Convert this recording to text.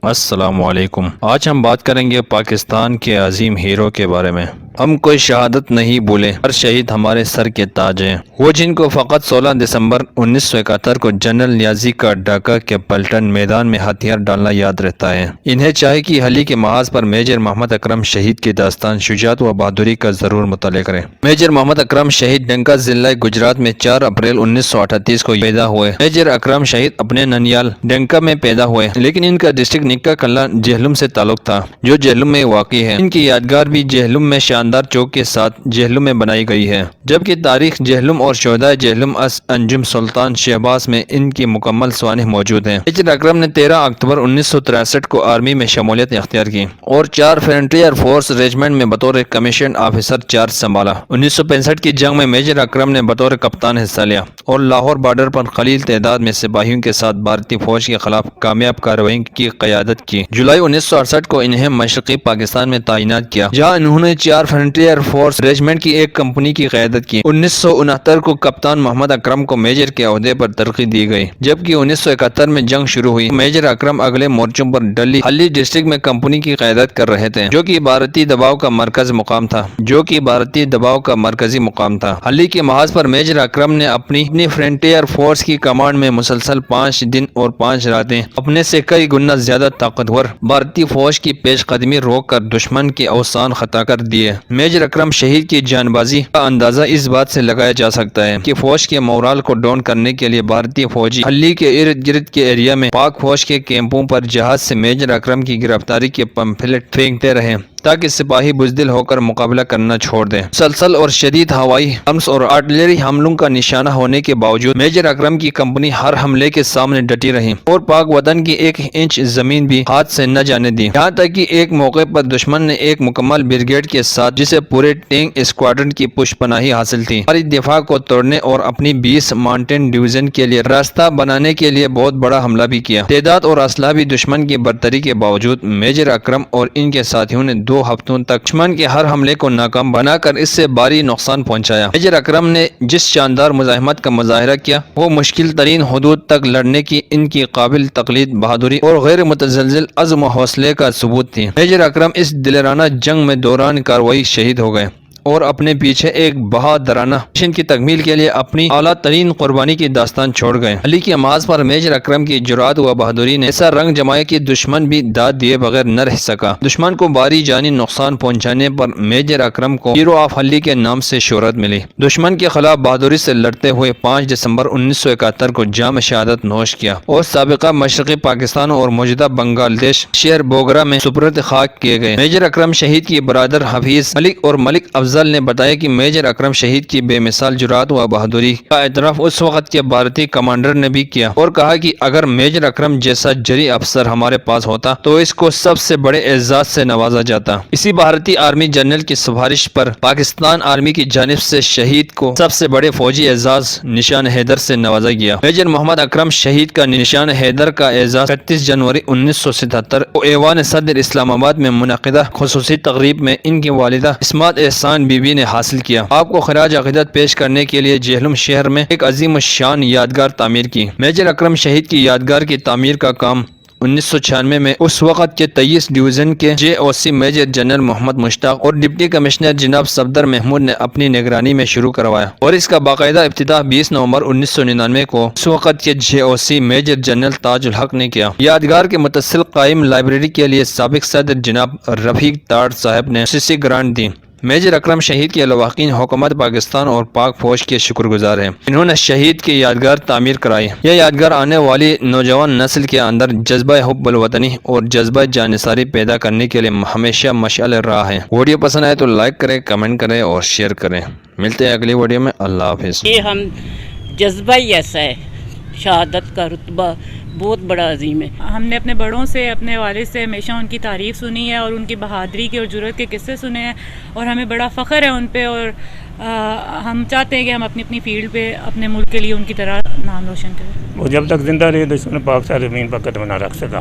السلام علیکم۔ آج ہم بات کریں گے پاکستان کے عظیم ہیرو کے بارے میں۔ ہم کوئی شہادت نہیں بھولے، ہر شہید ہمارے سر کے تاج ہیں۔ وہ جن کو فقط 16 دسمبر 1971 کو جنرل نیازی کا ڈاکہ کے پلٹن میدان میں ہتھیار ڈالنا یاد رہتا ہے۔ انہیں چاہے کہ حالی کے محاذ پر میجر محمد اکرم شہید کی داستان شجاعت و بہادری کا ضرور مطالعہ کریں۔ میجر محمد اکرم شہید ڈنکا ضلع گجرات میں 4 اپریل 1938 کو پیدا ہوئے۔ میجر اکرم شہید اپنے ننیال ڈنکا میں پیدا ہوئے، لیکن ان کا ڈسٹرکٹ نکا کلا جہلم سے تعلق تھا، جو جہلم میں واقع ہے۔ ان کی یادگار بھی جہلم میں شاندار چوک کے ساتھ جہلم میں بنائی گئی ہے، جبکہ تاریخ جہلم اور شہدائے جہلم اس انجم سلطان شہباز میں ان کی مکمل سوانح موجود ہیں۔ میجر اکرم نے 13 اکتوبر 1963 کو آرمی میں شمولیت اختیار کی اور 4 انفینٹری ایئر فورس ریجمنٹ میں بطور کمیشن آفیسر چارج سنبھالا۔ 1965 کی جنگ میں میجر اکرم نے بطور کپتان حصہ لیا اور لاہور بارڈر پر قلیل تعداد میں سپاہیوں کے ساتھ بھارتی فوج کے خلاف کامیاب کارروائی کی قیادت کی۔ جولائی 1968 کو انہیں مشرقی پاکستان میں تعینات کیا، جہاں انہوں نے 4 انفینٹری ایئر فورس ریجمنٹ کی ایک کمپنی کی قیادت کی۔ 1969 کو کپتان محمد اکرم کو میجر کے عہدے پر ترقی دی گئی، جبکہ 1971 میں جنگ شروع ہوئی۔ میجر اکرم اگلے مورچوں پر حلی ڈسٹرکٹ میں کمپنی کی قیادت کر رہے تھے، جو کہ بھارتی دباؤ کا مرکزی مقام تھا۔ حلی کے محاذ پر میجر اکرم نے اپنی فرنٹیئر ایئر فورس کی کمانڈ میں مسلسل 5 دن اور 5 راتیں اپنے سے کئی گنا زیادہ طاقتور بھارتی فوج کی پیش قدمی روک کر دشمن کے اوسان خطا کر دیے۔ میجر اکرم شہید کی جان بازی کا اندازہ اس بات سے لگایا جا سکتا ہے کہ فوج کے مورال کو ڈاؤن کرنے کے لیے بھارتی فوجی حلی کے ارد گرد کے ایریا میں پاک فوج کے کیمپوں پر جہاز سے میجر اکرم کی گرفتاری کے پمفلٹ پھینکتے رہے تاکہ سپاہی بزدل ہو کر مقابلہ کرنا چھوڑ دیں۔ مسلسل اور شدید ہوائی حملوں اور آرٹلری حملوں کا نشانہ ہونے کے باوجود میجر اکرم کی کمپنی ہر حملے کے سامنے ڈٹی رہی اور پاک وطن کی 1 انچ زمین بھی ہاتھ سے نہ جانے دی، یہاں تک کہ ایک موقع پر دشمن نے ایک مکمل بریگیڈ کے ساتھ، جسے پورے ٹینک اسکواڈرن کی پشت پناہی حاصل تھی، ہماری دفاع کو توڑنے اور اپنی 20 ماؤنٹین ڈویژن کے لیے راستہ بنانے کے لیے بہت بڑا حملہ بھی کیا۔ تعداد اور اسلحہ بھی دشمن کی برتری کے باوجود میجر اکرم اور ان کے ساتھیوں نے 2 ہفتوں تک دشمن کے ہر حملے کو ناکام بنا کر اس سے بھاری نقصان پہنچایا۔ میجر اکرم نے جس شاندار مزاحمت کا مظاہرہ کیا، وہ مشکل ترین حدود تک لڑنے کی ان کی قابل تقلید بہادری اور غیر متزلزل عزم و حوصلے کا ثبوت تھی۔ میجر اکرم اس دلیر جنگ میں دوران کارروائی شہید ہو گئے اور اپنے پیچھے ایک بہادرانہ مشن کی تکمیل کے لیے اپنی اعلیٰ ترین قربانی کی داستان چھوڑ گئے۔ حلی کے محاذ پر میجر اکرم کی جرأت و بہادری نے ایسا رنگ جمایا کہ دشمن بھی داد دیے بغیر نہ رہ سکا۔ دشمن کو بھاری جانی نقصان پہنچانے پر میجر اکرم کو ہیرو آف حلی کے نام سے شہرت ملی۔ دشمن کے خلاف بہادری سے لڑتے ہوئے 5 دسمبر 1971 کو جام شہادت نوش کیا اور سابقہ مشرقی پاکستان اور موجودہ بنگلہ دیش شہر بوگرا میں سپرد خاک کیے گئے۔ میجر اکرم شہید کی برادر حفیظ ملک اور ملک افضل نے بتایا کہ میجر اکرم شہید کی بے مثال جرأت و بہادری کا اعتراف اس وقت کے بھارتی کمانڈر نے بھی کیا اور کہا کہ اگر میجر اکرم جیسا جری افسر ہمارے پاس ہوتا تو اس کو سب سے بڑے اعزاز سے نوازا جاتا۔ اسی بھارتی آرمی جنرل کی سفارش پر پاکستان آرمی کی جانب سے شہید کو سب سے بڑے فوجی اعزاز نشان حیدر سے نوازا گیا۔ میجر محمد اکرم شہید کا نشان حیدر کا اعزاز 31 جنوری 1977 کو ایوان صدر اسلام آباد میں منعقدہ خصوصی تقریب میں ان کی والدہ اسماعت احسان بی بی نے حاصل کیا۔ آپ کو خراج عقیدت پیش کرنے کے لیے جہلم شہر میں ایک عظیم الشان یادگار تعمیر کی۔ میجر اکرم شہید کی یادگار کی تعمیر کا کام 1996 میں اس وقت کے 23 ڈویژن کے JOC میجر جنرل محمد مشتاق اور ڈپٹی کمشنر جناب صفدر محمود نے اپنی نگرانی میں شروع کروایا اور اس کا باقاعدہ افتتاح 20 نومبر 1999 کو اس وقت کے JOC میجر جنرل تاج الحق نے کیا۔ یادگار کے متصل قائم لائبریری کے لیے سابق صدر جناب رفیق تاڑ صاحب نے خصوصی گرانٹ دی۔ میجر اکرم شہید کے لواحقین حکومت پاکستان اور پاک فوج کے شکر گزار ہیں۔ انہوں نے شہید کی یادگار تعمیر کرائی۔ یہ یادگار آنے والی نوجوان نسل کے اندر جذبہ حب الوطنی اور جذبہ جانثاری پیدا کرنے کے لیے ہمیشہ مشعل راہ ہے۔ ویڈیو پسند آئے تو لائک کریں، کمنٹ کریں اور شیئر کریں۔ ملتے ہیں اگلی ویڈیو میں۔ اللہ حافظ۔ یہ ہم جذبہ ہی ایسا ہے، شہادت کا رتبہ بہت بڑا عظیم ہے۔ ہم نے اپنے بڑوں سے، اپنے والد سے ہمیشہ ان کی تعریف سنی ہے اور ان کی بہادری کے اور جرأت کے قصے سنے ہیں اور ہمیں بڑا فخر ہے ان پہ، اور ہم چاہتے ہیں کہ ہم اپنی فیلڈ پہ اپنے ملک کے لیے ان کی طرح نام روشن کریں۔ وہ جب تک زندہ رہے دشمن پاک سارے زمین پر قدم نہ رکھ سکا۔